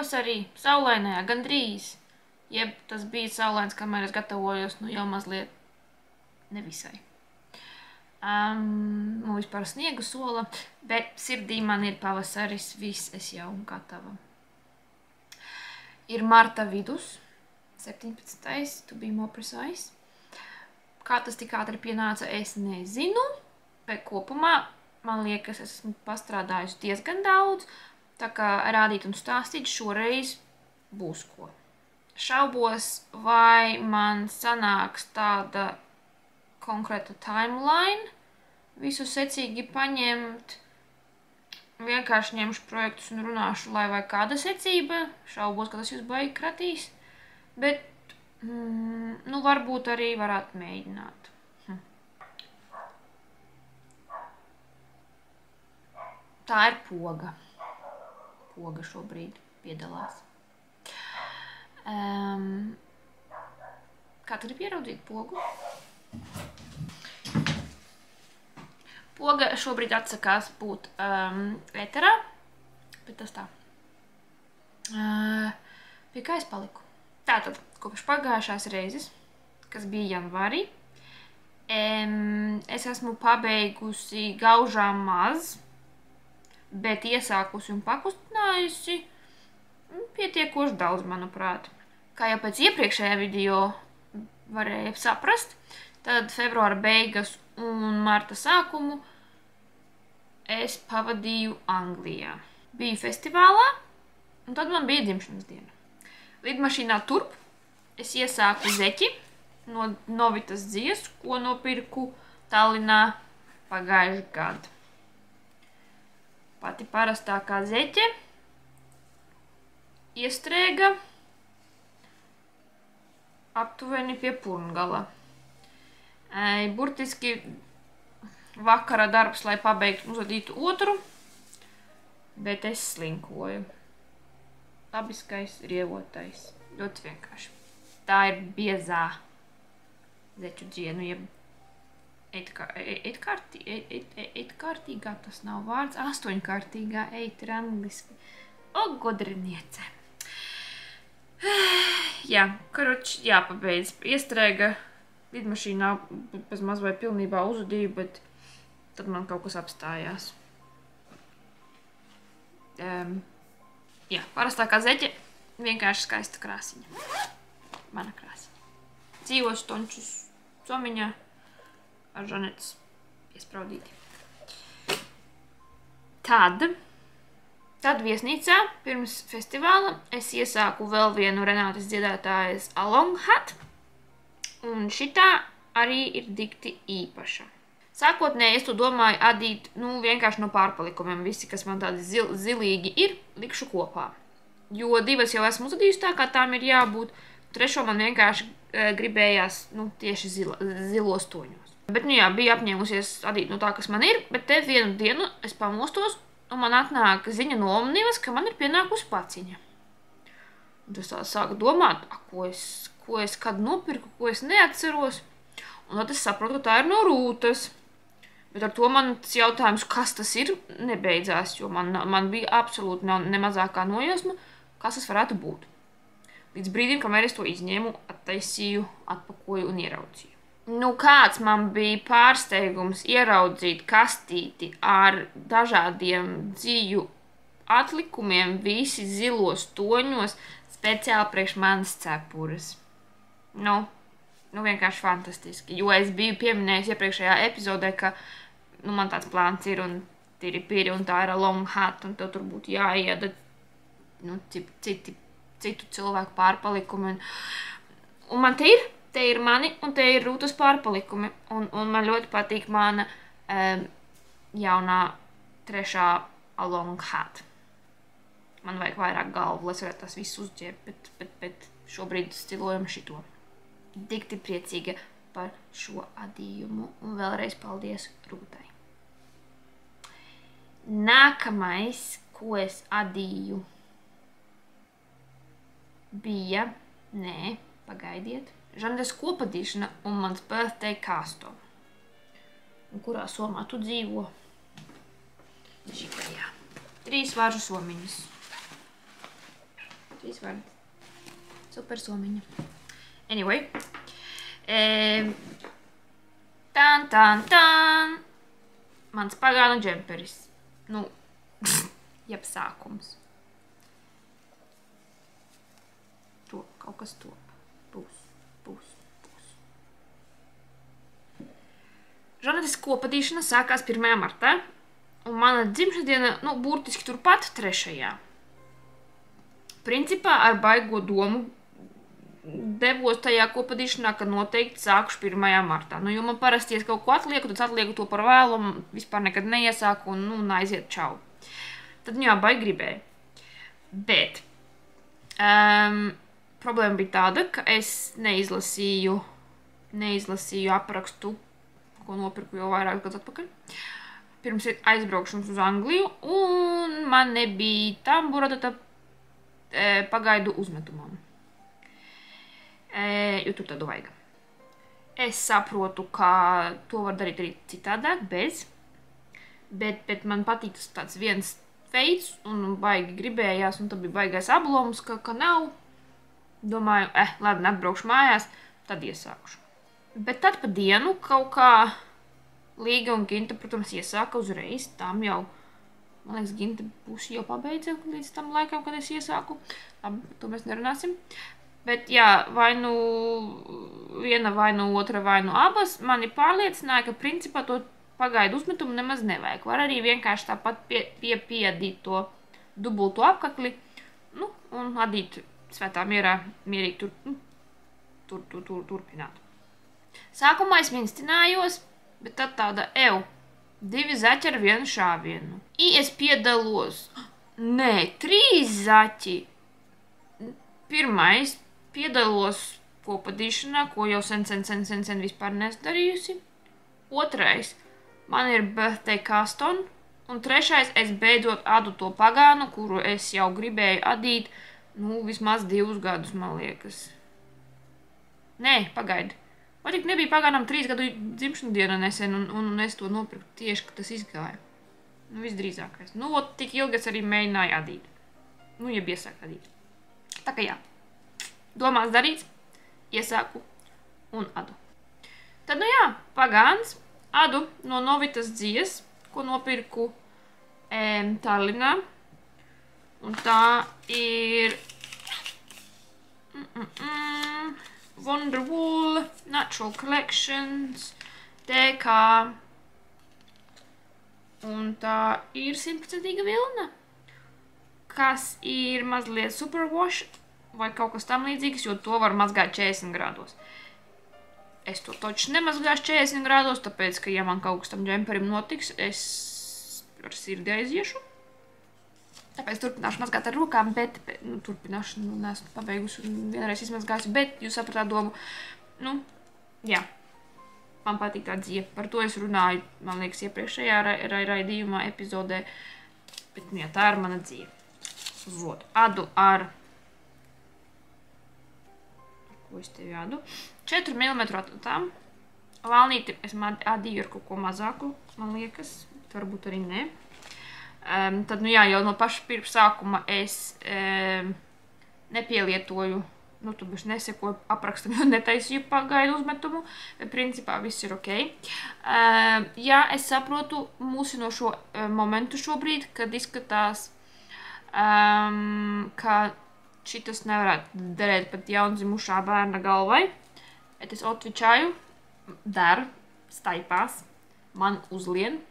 pavasarī, saulainajā, gandrīz. Jeb tas bija saulains, kamēr es gatavojos, nu jau mazliet nevisai. Vispār sniegu sola, bet sirdī man ir pavasaris, viss es jau gatava. Ir marta vidus, 17. to be more precise. Kā tas tik ātri pienāca, es nezinu, bet kopumā, man liekas, es esmu pastrādājusi diezgan daudz, tā kā rādīt un stāstīt šoreiz būs ko. Šaubos, vai man sanāks tāda konkrēta timeline, visu secīgi paņemt, vienkārši ņemšu projektus un runāšu, lai vai kāda secība, šaubos, ka tas jūs baigi kratīs, bet, nu, varbūt arī varētu mēģināt. Tā ir poga. Poga šobrīd piedalās. Kā tu gribi ieraudzīt pogu? Poga šobrīd atsakās būt eterā, bet tas tā. Pie kā es paliku? Tātad, kopš pagājušās reizes, kas bija janvārī, es esmu pabeigusi gaužām maz, bet iesākusi un pakustinājusi pietiekoši daudz, manuprāt. Kā jau pēc iepriekšējā video varēja saprast, tad februāra beigas un marta sākumu es pavadīju Anglijā. Biju festivālā, un tad man bija dzimšanas diena. Lidmašīnā turp es iesāku zeķi no Novitas Dzijas, ko nopirku Tallinā pagājuši gadu. Pati parastākā zeķe iestrēga aptuveni pie Purngala. Burtiski vakara darbs, lai pabeigtu uzadītu otru, bet es slinkoju. Dabiskais, rievotais. Ļoti vienkārši. Tā ir biezā zeču dzienu, jeb eitkārtīgā, tas nav vārds, 8kārtīgā eit ir angliski. O, godriniece. Jā, karoči, jāpabeidz. Iestrēga lidmašīnā, bez maz vai pilnībā uzudīju, bet tad man kaut kas apstājās. Jā, parastākā zeķe, vienkārši skaista krāsiņa. Mana krāsiņa. Dzīvos tončus somiņā ar Žanetes piespraudīti. Tad viesnīcā pirms festivāla es iesāku vēl vienu Renātes dziedātājas Along Hat, un šitā arī ir dikti īpaša. Sākotnēji es to domāju adīt, nu, vienkārši no pārpalikumiem. Visi, kas man tādi zilīgi ir, likšu kopā. Jo divas jau esmu uzadījusi tā, kā tām ir jābūt. Trešo man vienkārši gribējās, nu, tieši zilos toņos. Bet, nu jā, biju apņēmusies adīt no tā, kas man ir, bet te vienu dienu es pamostos, un man atnāk ziņa no Omnivas, ka man ir pienākusi paciņa. Un es sāku domāt, ko es kad nopirku, ko es neatceros, un tad es saprotu, ka tā ir no Rūtas. Bet ar to mans jautājums, kas tas ir, nebeidzās, jo man bija absolūti nemazākā nojosma, kas tas varētu būt. Līdz brīdim, kamēr es to izņēmu, attaisīju, atpakoju un ieraudzīju. Nu, kāds man bija pārsteigums ieraudzīt kastīti ar dažādiem dziju atlikumiem, visi zilos toņos, speciāli priekš manas cepures. Nu, vienkārši fantastiski, jo es biju pieminējusi iepriekšējā epizodē, ka man tāds plāns ir un tīri un tā ir Along Hat, un tev tur būtu jāieda citu cilvēku pārpalikumi. Un man te ir mani, un te ir Rūtas pārpalikumi, un man ļoti patīk mana jaunā trešā Along Hat. Man vajag vairāk galvu, lai es varētu tās visu uzģēbt, bet šobrīd stilojam šito. Dikti priecīga par šo adījumu, un vēlreiz paldies Rūtai. Nākamais, ko es adīju, bija, pagaidiet, Žanetes kopadīšana un mans birthday costume. Un kurā somā tu dzīvo? Šitajā. 3 varžu somiņas. 3 vārdi. Super somiņa. Anyway. Tan. Mans pagānu džemperis. Nu, jeb sākums. Top, kaut kas top. Būs. Žanetes kopadīšana sākās 1. martā, un mana dzimšanas diena, nu, burtiski turpat 3. Principā ar baigo domu devos tajā kopadīšanā, ka noteikti sākušu 1. martā. Nu, jo man parasti, ja kaut ko atlieku, tad atlieku to par vēlu, un vispār nekad neiesāku, un, nu, aiziet čau. Tad, nu jā, baigi gribēju. Bet problēma bija tāda, ka es neizlasīju aprakstu, ko nopirku jau vairāk gadus atpakaļ, pirms aizbraukšanas uz Angliju, un man nebija tamburata pagaidu uzmetumam. Jo tur tādu vajag. Es saprotu, ka to var darīt arī citādāk, bet man patīk tas tāds viens veids, un baigi gribējās, un tad bija baigais ablums, ka nav. Domāju, labi, atbraukšu mājās, tad iesākušu. Bet tad pa dienu kaut kā Līga un Ginta, protams, iesāka uzreiz. Tām jau, man liekas, Ginta pusi jau pabeidza līdz tam laikam, kad es iesāku. Labi, par to mēs nerunāsim. Bet jā, vai nu viena, vai nu otra, vai nu abas mani pārliecināja, ka principā to pagaidu uzmetumu nemaz nevajag. Var arī vienkārši tāpat piepiedīt to dubulto apkakli, nu, un adīt svētā mierā, mierīgi turpināt. Sākumā es minstinājos, bet tad tāda 2 zaķi ar 1 šāvienu. Es piedalos, 3 zaķi. Pirmais piedalos kopadīšanā, ko jau sen vispār nesdarījusi. Otrais, man ir birthday custom. Un trešais, es beidzot adu to pagānu, kuru es jau gribēju adīt, nu, vismaz 2 gadus, man liekas. Nē, pagaidi. Man tik nebija pagānām 3 gadu dzimšanu diena nesen, un es to nopirku tieši, ka tas izgāja. Nu, visdrīzākais. Nu, tik ilgi es arī mēģināju adīt. Nu, ja iesāk adīt. Tā kā jā. Domās darīts, iesāku un adu. Tad, nu jā, pagāns adu no Novitas dzijas, ko nopirku Tallinā. Un tā ir Wonderwool Natural Collections DK. Un tā ir 100% vilna, kas ir mazliet superwash vai kaut kas tam līdzīgs, jo to var mazgāt 40 grādos. Es to taču nemazgāšu 40 grādos, tāpēc, ka ja man kaut kas tam džemperim notiks, es ar sirdi aiziešu. Tāpēc turpināšu mazgāt ar rokām, bet turpināšu, neesmu pabeigusi un vienreiz izmazgājusi, bet jūs sapratāt domu, nu, jā, man patīk tā dzija. Par to es runāju, man liekas, iepriekšējā raidījumā epizodē, bet, nu jā, tā ir mana dzija. Vot, adu ar, ko es tevi adu? 4 mm atlatām. Valnīti es adīju ar kaut ko mazāku, man liekas, varbūt arī ne. Tad, nu jā, jau no paša pirmsākuma es nepielietoju, nu, tu bišķi nesekoju aprakstam, jo netaisīju pagaidu uzmetumu, bet principā viss ir ok. Jā, es saprotu mūsinošo momentu šobrīd, kad izskatās, ka šitas nevarētu derēt pat jaundzimušā bērna galvai, bet es otvičāju, der, staipās, man uzlien.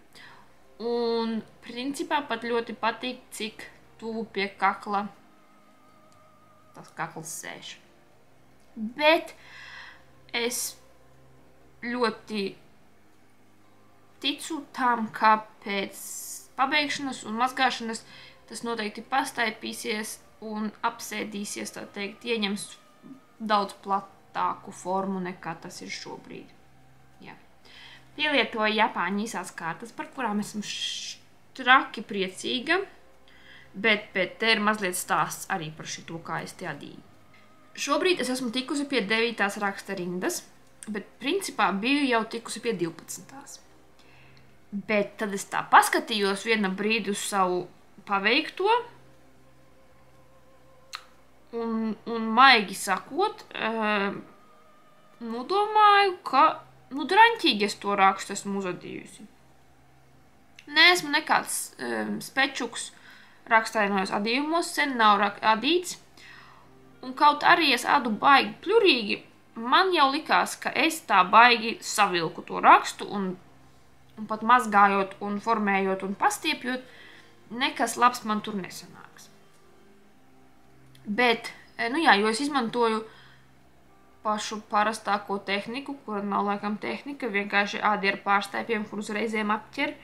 Un principā pat ļoti patīk, cik tuvu pie kakla tas kakls sēž. Bet es ļoti ticu tam, ka pēc pabeigšanas un mazgāšanas tas noteikti pastaipīsies un apsēdīsies, tā teikt, ieņems daudz platāku formu nekā tas ir šobrīd. Jā. Pielietoju Japāņu īsās kārtas, par kurām esmu traki priecīga, bet te ir mazliet stāsts arī par šito, kā es te adīju. Šobrīd es esmu tikusi pie 9. raksta rindas, bet principā biju jau tikusi pie 12. Bet tad es tā paskatījos viena brīdi uz savu paveikto, un maigi sakot, domāju, ka, draņķīgi es to rakstu esmu uzadījusi. Neesmu nekāds spečuks rakstājumos adījumos, sen nav adīts, un kaut arī es ādu baigi pļurīgi, man jau likās, ka es tā baigi savilku to rakstu, un pat mazgājot, un formējot, un pastiepjot, nekas labs man tur nesanāks. Bet, jo es izmantoju pašu parastāko tehniku, kura nav laikam tehnika, vienkārši ādi ar pārstaipiem, kurus reizēm apķer,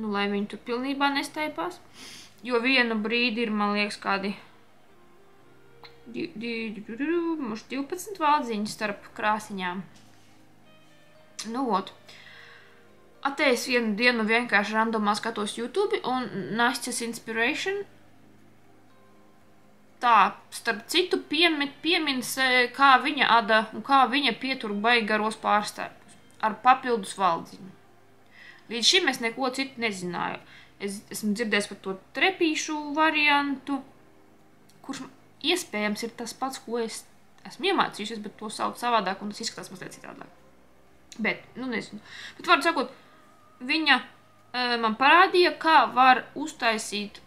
lai viņi tur pilnībā nestaipās. Jo vienu brīdi ir, man liekas, kādi 12 valdziņi starp krāsiņām. Atējis vienu dienu vienkārši randomā skatos YouTube un Nastjas Inspiration. Tā, starp citu, piemins, kā viņa ada un kā viņa pietur baigi garos pārstāpus ar papildus valdziņu. Līdz šim es neko citu nezināju. Esmu dzirdējis par to trepīšu variantu, kurš iespējams ir tas pats, ko es esmu iemācījusies, bet to sauc savādāk un tas izskatās mazliet citādāk. Bet, nezinu. Bet, vārdu sakot, viņa man parādīja, kā var uztaisīt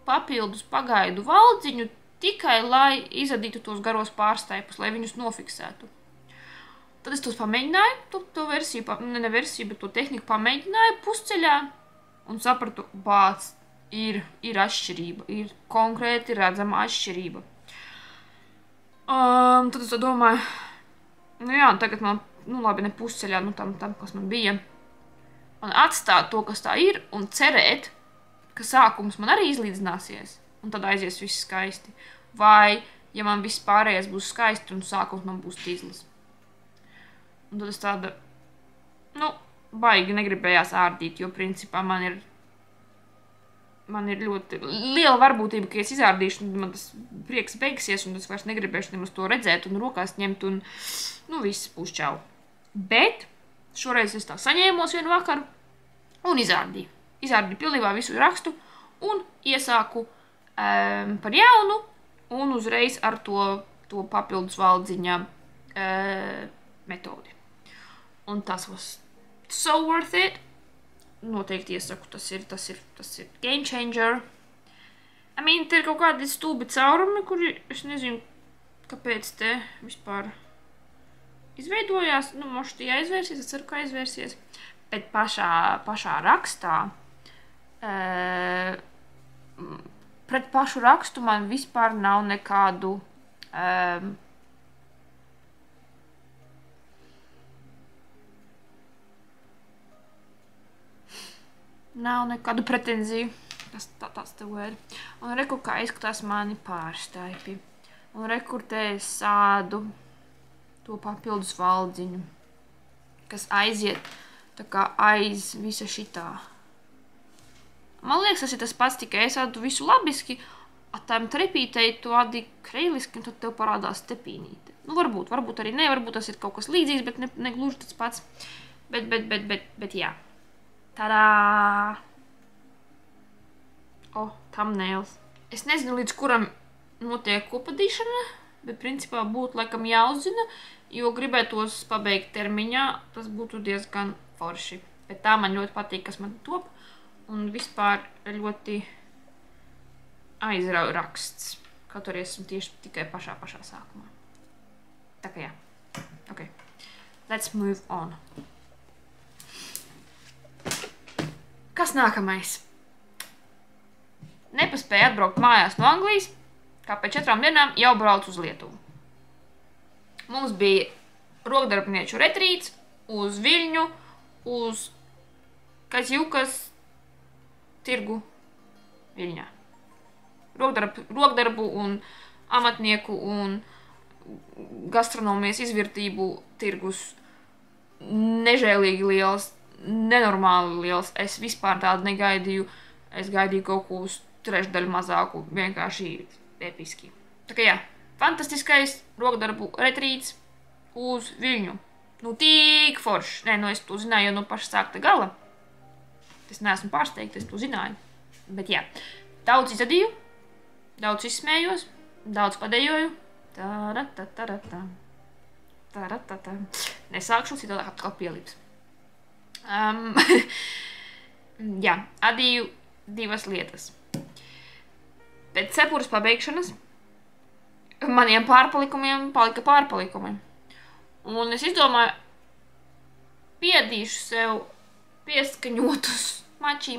papildus pagaidu valdziņu tikai, lai izadītu tos garos pārstaipus, lai viņus nofiksētu. Tad es tos pamēģināju, to versiju, bet to tehniku pamēģināju pusceļā un sapratu, bāc, ir atšķirība, ir konkrēti redzama atšķirība. Tad es domāju, tagad man, labi, ne pusceļā, tam, kas man bija, man atstāt to, kas tā ir, un cerēt, ka sākums man arī izlīdzināsies, un tad aizies viss skaisti. Vai, ja man viss pārējais būs skaisti, un sākums man būs tīzlis. Un tad es tāda, baigi negribējās ārdīt, jo principā man ir ļoti liela varbūtība, ka es izārdīšu, un man tas prieks beigsies, un es vairs negribēšu nemaz to redzēt, un rokās ņemt, un, viss būs čau. Bet šoreiz es tā saņēmos vienu vakaru un izārdīju. Izārdīju pilnībā visu rakstu un iesāku par jaunu un uzreiz ar to papildus valdziņa metodi. Un tas was so worth it. Noteikti iesaku, tas ir game changer. Te ir kaut kādi stūbi caurumi, kuri, es nezinu, kāpēc te vispār izveidojās. Moši tie aizvērsies, es ceru, ka aizvērsies. Bet pašā rakstā, pret pašu rakstu man vispār nav nekādu pretenziju. Tas te word. Un reku, kā izskatās mani pārstaipi. Un reku, te es sādu to papildus valdziņu, kas aiziet tā kā aiz visa šitā. Man liekas, tas ir tas pats, tikai es ādu visu labiski, tām trepītei tu ādi kreiliski, un tad tev parādās tepīnīte. Varbūt arī ne, varbūt tas ir kaut kas līdzīgs, bet ne gluži tas pats. Bet jā. Tadā! Thumbnails. Es nezinu, līdz kuram notiek kopadīšana, bet principā būtu laikam jāuzzina, jo gribētos pabeigt termiņā, tas būtu diezgan forši. Bet tā man ļoti patīk, kas man top, un vispār ļoti aizrauj raksts. Kaut arī esmu tieši tikai pašā sākumā. Tā kā jā. Ok. Let's move on. Kas nākamais? Nepaspēja atbraukt mājās no Anglijas, kā pēc 4 dienām jau brauc uz Lietuvu. Mums bija rokdarbnieču retrīts uz Viļņu, uz Kazjukas tirgu Viļņā. Rokdarbu un amatnieku un gastronomijas izvirtību tirgus nežēlīgi liels, nenormāli liels. Es vispār tādu negaidīju. Es gaidīju kaut ko uz trešdaļu mazāku, vienkārši episki. Tā kā jā, fantastiskais rokdarbu retrīts uz Viļņu. Tik forši. Es to zināju jau no paša sākta gala. Es neesmu pārsteigta, es to zināju. Bet jā, daudz izadīju, daudz izsmējos, daudz padejoju. Tā. Nesākšu, citādi atkal pielips. Jā, adīju 2 lietas. Pēc cepures pabeigšanas maniem pārpalikumiem palika pārpalikumi. Un es izdomāju, piedīšu sev pieskaņotus mačī,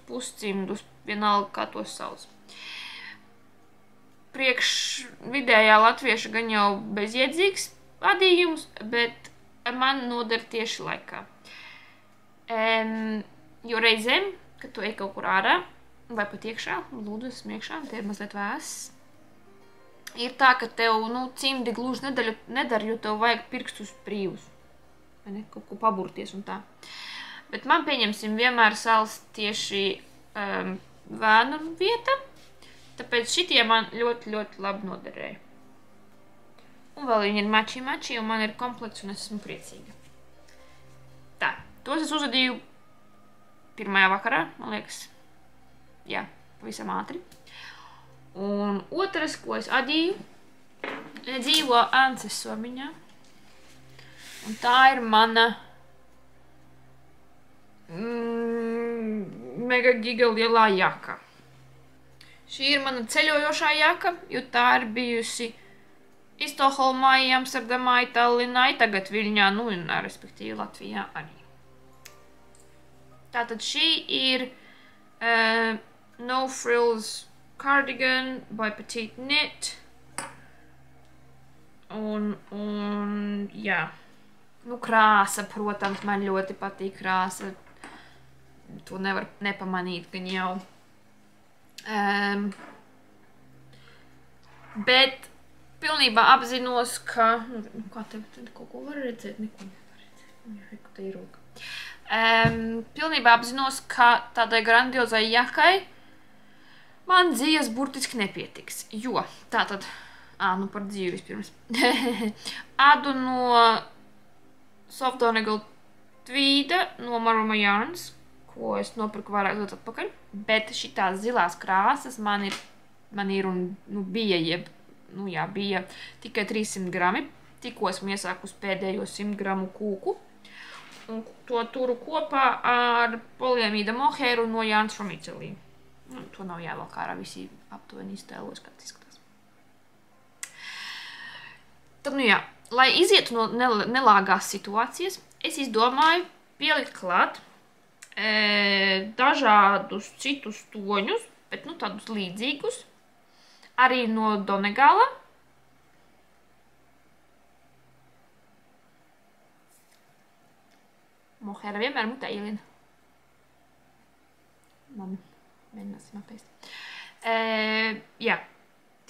puscimdus, vienalga kā tos sauc. Priekš vidējā latvieša gan jau bezjēdzīgs adījums, bet man noder tieši laikā. Jo reizēm, kad tu ej kaut kur ārā, vai pat iekšā, lūdzu, esmu iekšā, te ir mazliet vēss, ir tā, ka tev, cimdi gluži nedara, jo tev vajag pirkstus brīvus. Vai ne? Kaut ko paburties un tā. Bet man, pieņemsim, vienmēr sals tieši vēnu vieta, tāpēc šitie man ļoti, ļoti labi noderēja. Un vēl viņi ir mačī, un man ir komplekts, un es esmu priecīga. Tā, tos es uzadīju pirmajā vakarā, man liekas, jā, pavisam ātri. Un otrais, ko es adīju, dzīvo Ances somiņā. Un tā ir mana mega giga lielā jaka. Šī ir mana ceļojošā jaka, jo tā ir bijusi Stokholmā, Amsterdamā, Tallinā, tagad Viļņā, un respektīvi Latvijā arī. Tātad šī ir No Frills cardigan by Petite Knit. Un jā. Krāsa, protams, man ļoti patīk krāsa. To nevar nepamanīt, gan jau. Bet pilnībā apzinos, ka... Kā tev kaut ko var redzēt? Neko nevar redzēt. Te ir roka. Pilnībā apzinos, ka tādai grandiozai jakai man dzīves burtiski nepietiks. Jo, tātad... par dzīvi vispirms. Adu no Soft Donegal tvīda no Maruma Yarns, ko es nopirku vairāk gadus atpakaļ. Bet šitās zilās krāsas man ir un bija, bija tikai 300 grami. Tikko esmu iesākus pēdējo 100 gramu kūku. Un to turu kopā ar poliamīda mohēru no Yarns from Italy. To nav jāvelk ārā, visi aptuveni iztēlos, kā tas izskatās. Tad, jā, lai izietu no nelāgās situācijas, es izdomāju pielikt klāt dažādus citus toņus, bet tādus līdzīgus, arī no Donegala. Mohēra vienmēr mutē ielina. Mēģināsim apēst. Jā.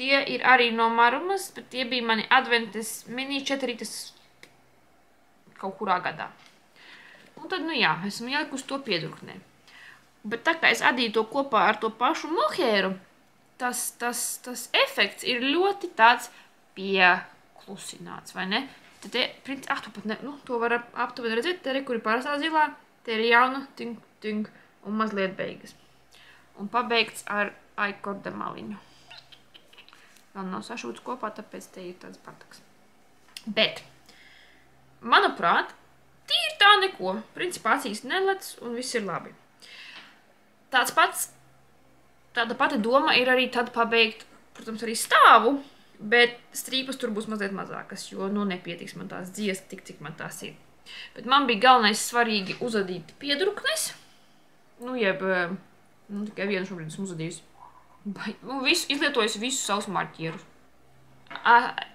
Tie ir arī no Marumas, bet tie bija mani adventes mini 4 kaut kurā gadā. Un tad, jā, esmu ielikusi to piedruknē. Bet tā kā es adīju to kopā ar to pašu mohēru, tas efekts ir ļoti tāds pieklusināts, vai ne? Tad tu pat ne, to var aptuveni redzēt, te ir, kur ir parastā zilā, te ir jauna, ting, un mazliet beigas. Un pabeigts ar aikorda maliņu. Vēl nav sašūts kopā, tāpēc te ir tāds pataks. Bet, manuprāt, tīri tā neko. Principā acīs nelec un viss ir labi. Tāda pati doma ir arī tad pabeigt, protams, arī stāvu, bet strīpas tur būs mazliet mazākas, jo nepietiks man tās dzies tik, cik man tās ir. Bet man bija galvenais svarīgi uzadīt piedruknes. Tikai vienu šobrīd esmu uzadījusi. Izlietojusi visus savus marķierus.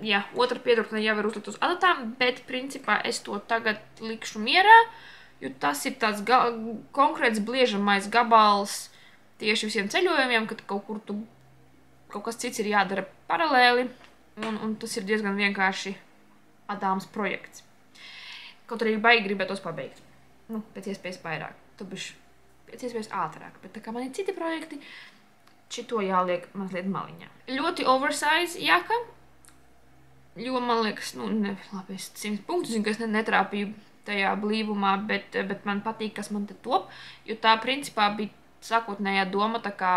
Jā, otra piedrukne jau ir uzliet uz adatām, bet principā es to tagad likšu mierā, jo tas ir tāds konkrēts bliežamais gabals tieši visiem ceļojumiem, kad kaut kas cits ir jādara paralēli, un tas ir diezgan vienkārši adāms projekts. Kaut arī baigi gribētos pabeigt. Pēc iespējas vairāk. Pēc iespējas ātrāk, bet tā kā man ir citi projekti, šito jāliek mazliet maliņā. Ļoti oversize jaka, jo man liekas, labi, es 100 punktus zinu, ka es netrāpīju tajā blīvumā, bet man patīk, kas man te top, jo tā principā bija sākotnējā doma tā kā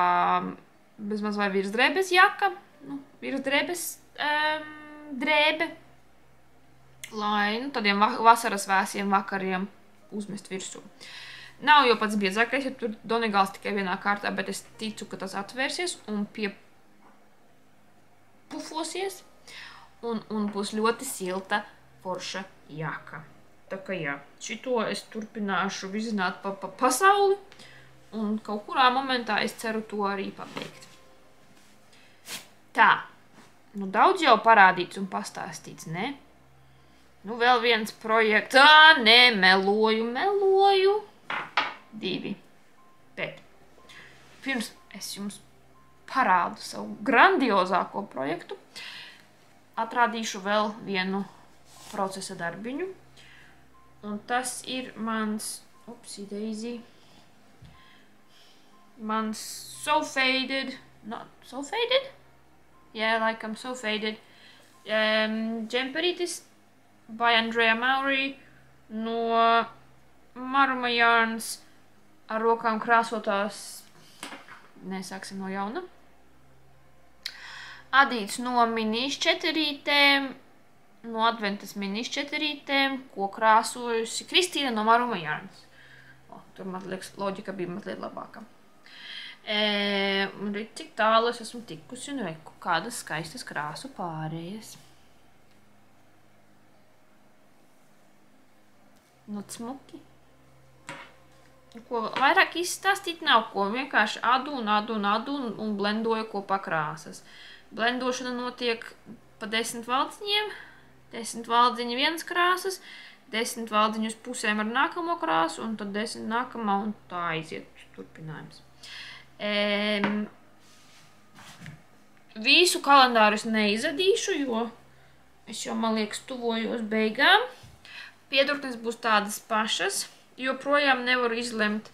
bezmaz vai virsdrēbes jaka, nu, virsdrēbes drēbe, lai, nu, tādiem vasaras vēsiem vakariem uzmest virsū. Nav jau pats biezākais, ja tur Donegals tikai vienā kārtā, bet es ticu, ka tas atvērsies un piepufosies un būs ļoti silta forša jaka. Tā kā jā, šito es turpināšu vizināt pa pasauli un kaut kurā momentā es ceru to arī pabeigt. Tā, nu daudz jau parādīts un pastāstīts, ne? Nu vēl viens projekts, nē, meloju. 2. Bet pirms es jums parādu savu grandiozāko projektu, atrādīšu vēl vienu procesa darbiņu. Un tas ir mans, mans So Faded, not So Faded? Yeah, like I'm So Faded. Džemperītis by Andrea Maury no Maruma Yarns ar rokām krāsotās, nesāksim no jauna. Adīts no mini-šķeterītēm, no adventas mini-šķeterītēm, ko krāsojusi Kristīna no Maruma Yarns. Tur, man liekas, loģika bija mazliet labāka. Un cik tālu es esmu tikusi un reku kādas skaistas krāsu pārējas. Nu, smuki. Ko vairāk izstāstīt nav ko, vienkārši adu un blendoju kopā krāsas. Blendošana notiek pa 10 valdziņiem, 10 valdziņi vienas krāsas, 10 valdziņu uz pusēm ar nākamo krāsu, un tad 10 nākamā, un tā aiziet turpinājums. Visu kalendāru es neizadīšu, jo es jau, man liekas, tuvojos beigām. Piedurknes būs tādas pašas. Joprojām nevaru izlemt,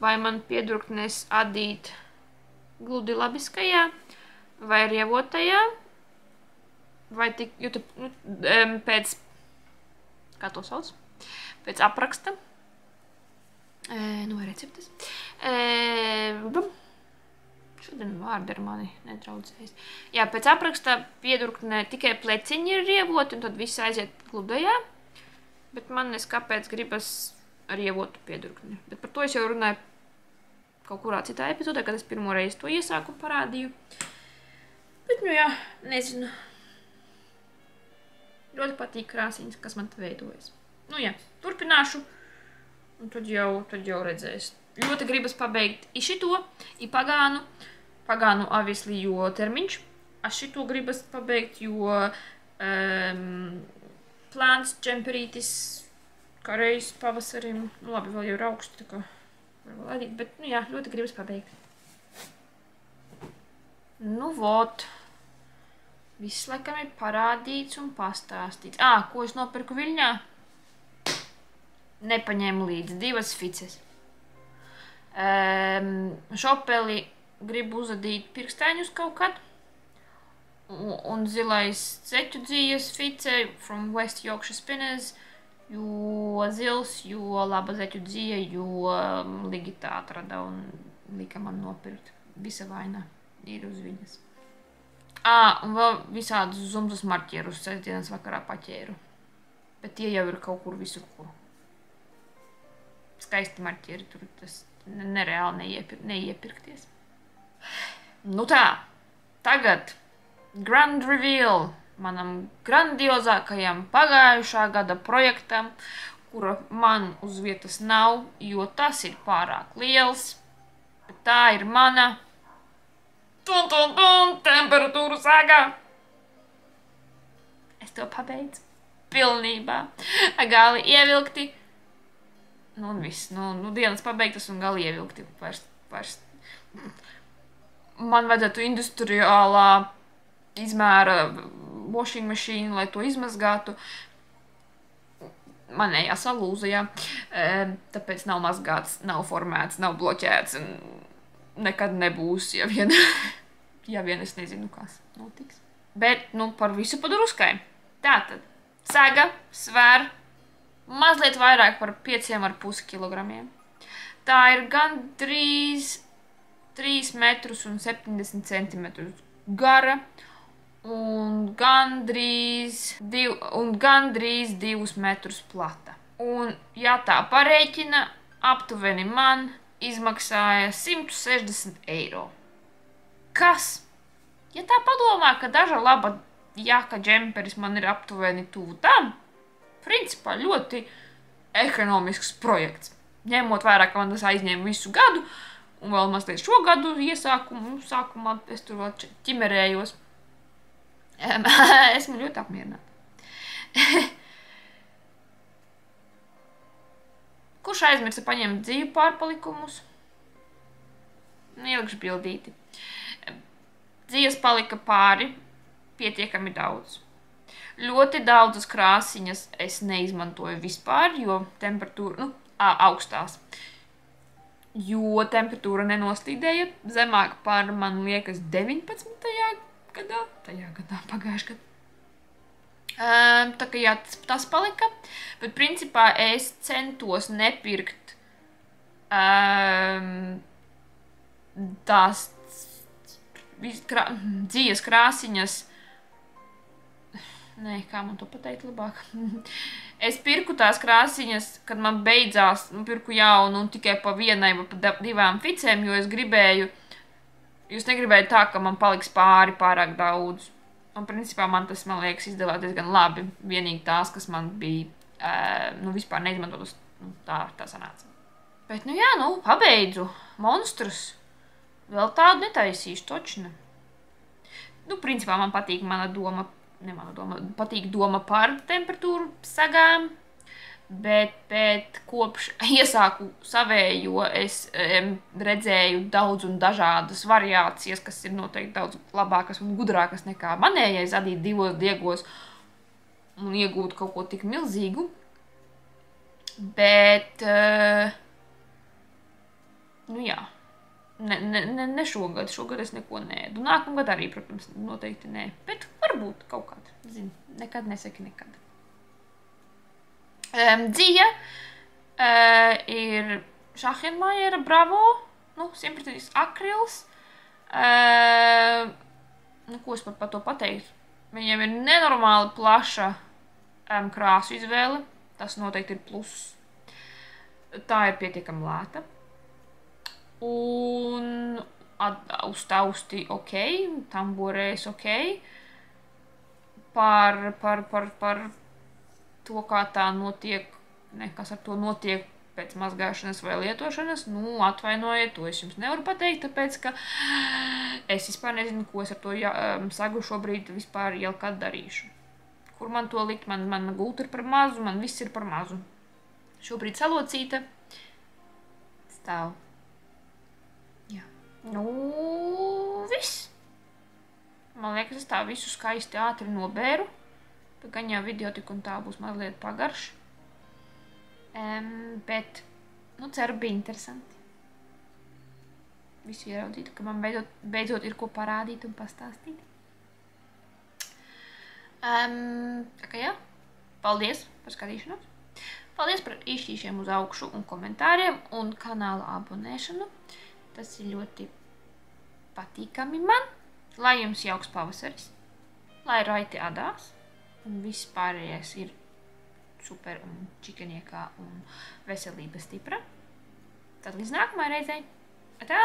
vai man piedurknes adīt gludi labiskajā vai rievotajā, vai tik, jo pēc, kā to sauc, pēc apraksta, vai receptes. Šodien vārdi ar mani netraucējas. Jā, pēc apraksta piedurknē tikai pleciņi ir rievoti, un tad viss aiziet gludajā, bet man kāpēc gribas ar ievotu piedurkni. Bet par to es jau runāju kaut kurā citā epizodē, kad es pirmo reizi to iesāku parādīju. Bet, nu jā, nezinu. Ļoti patīk krāsiņas, kas man te veidojas. Nu jā, turpināšu, un tad jau redzēs. Ļoti gribas pabeigt i šito, i pagānu obviously, jo termiņš. A šito gribas pabeigt, jo plāns džemperītis kā reiz pavasarim, nu labi, vēl jau ir augstu, tā kā var vēl adīt, bet, nu jā, ļoti gribas pabeigt. Nu, vot. Viss, laikam, ir parādīts un pastāstīts. Ko es nopirku Viļņā? Nepaņēmu līdzi 2 fices. Šopeli gribu uzadīt pirkstaiņus kaut kad. Un zilais zeķu dzīves fice from West Yorkshire Spinners. Jo zils, jo laba zeķu dzīve, jo Ligita atrada un lika man nopirkt. Visa vaina ir uz viņas. Un vēl visādus zumzus marķierus sestdienas vakarā paķēru. Bet tie jau ir kaut kur visur, kur. Skaisti marķieri, tur tas nereāli neiepirkties. Nu tā, tagad Grand Reveal manam grandiozākajam pagājušā gada projektam, kura man uz vietas nav, jo tas ir pārāk liels. Bet tā ir mana temperatūru saga. Es to pabeidzu pilnībā. Gali ievilkti. Nu un viss. Nu dienas pabeigtas un gali ievilkti. Vairs. Man vajadzētu industriālā izmēra washing machine, lai to izmazgātu. Manējā salūza, jā. Tāpēc nav mazgāts, nav formēts, nav bloķēts. Nekad nebūs, ja vien es nezinu, kas notiks. Bet, par visu padruskai. Tātad, saga svēr mazliet vairāk par 5,5 kilogramiem. Tā ir gandrīz 3,70 centimetrus gara un gandrīz 2 metrus plata. Un, ja tā pareiķina, aptuveni man izmaksāja 160 eiro. Kas? Ja tā padomā, ka daža laba jaka džemperis man ir aptuveni tuvu tam, principā ļoti ekonomisks projekts. Ņemot vērā, ka man tas aizņēma visu gadu, un vēl mazliet šo gadu sākumā es tur vēl ķimerējos. Esmu ļoti apmierināta. Kurš aizmirsa paņemt dzīvu pārpalikumus? Ielikšu bildīti. Dzīves palika pāri pietiekami daudz. Ļoti daudzas krāsiņas es neizmantoju vispār, jo temperatūra, augstās. Jo temperatūra nenoslīdēja zemāk par, man liekas, 19. gadā. Tajā gadā, pagājušajā gadā. Tā kā jā, tas palika, bet principā es centos nepirkt tās dzīves krāsiņas. Nē, kā man to pateikt labāk? Es pirku tās krāsiņas, kad man beidzās, pirku jaunu un tikai pa vienai vai pa 2 ficēm, jo es negribēju tā, ka man paliks pāri pārāk daudz. Un principā man tas, man liekas, izdevās diezgan labi. Vienīgi tās, kas man bija, vispār neizmantotas, tā sanāca. Bet, pabeidzu. Monstrus. Vēl tādu netaisīšu, točina. Principā man patīk patīk doma par temperatūru sagām, bet kopš iesāku savējo es redzēju daudz un dažādas variācijas, kas ir noteikti daudz labākas un gudrākas nekā manējais adīt 2 diegos un iegūt kaut ko tik milzīgu. Bet, jā, ne šogad. Šogad es neko neēdu. Nākamgad arī, protams, noteikti nē. Bet varbūt kaut kādu. Zini, nekad nesaki nekad. Dzīja ir Šahenmajera Bravo, 100% akrils. Ko es par to pateikt? Viņiem ir nenormāli plaša krāsu izvēle. Tas noteikti ir pluss. Tā ir pietiekami lēta. Un uztausti ok, tamborēs ok. Par to, kā tā notiek, kas ar to notiek pēc mazgāšanas vai lietošanas, atvainojiet, to es jums nevaru pateikt, tāpēc, ka es vispār nezinu, ko es ar to sagu šobrīd vispār jau kad darīšu. Kur man to likt? Man gulta ir par mazu, man viss ir par mazu. Šobrīd salocīta stāv. Jā. Viss. Man liekas, es tā visu skaisti ātri nobēru. Gan jau video tik un tā būs mazliet pagarš. Bet, ceru, bija interesanti. Visu ieraudzītu, ka man beidzot ir ko parādīt un pastāstīt. Tā kā jā, paldies par skatīšanos. Paldies par īšķīšiem uz augšu un komentāriem un kanāla abonēšanu. Tas ir ļoti patīkami man. Lai jums jauks pavasaris. Lai raiti adās. Un viss pārējais ir super un čikaniekā un veselība stipra. Tad līdz nākamai reizei. Atā!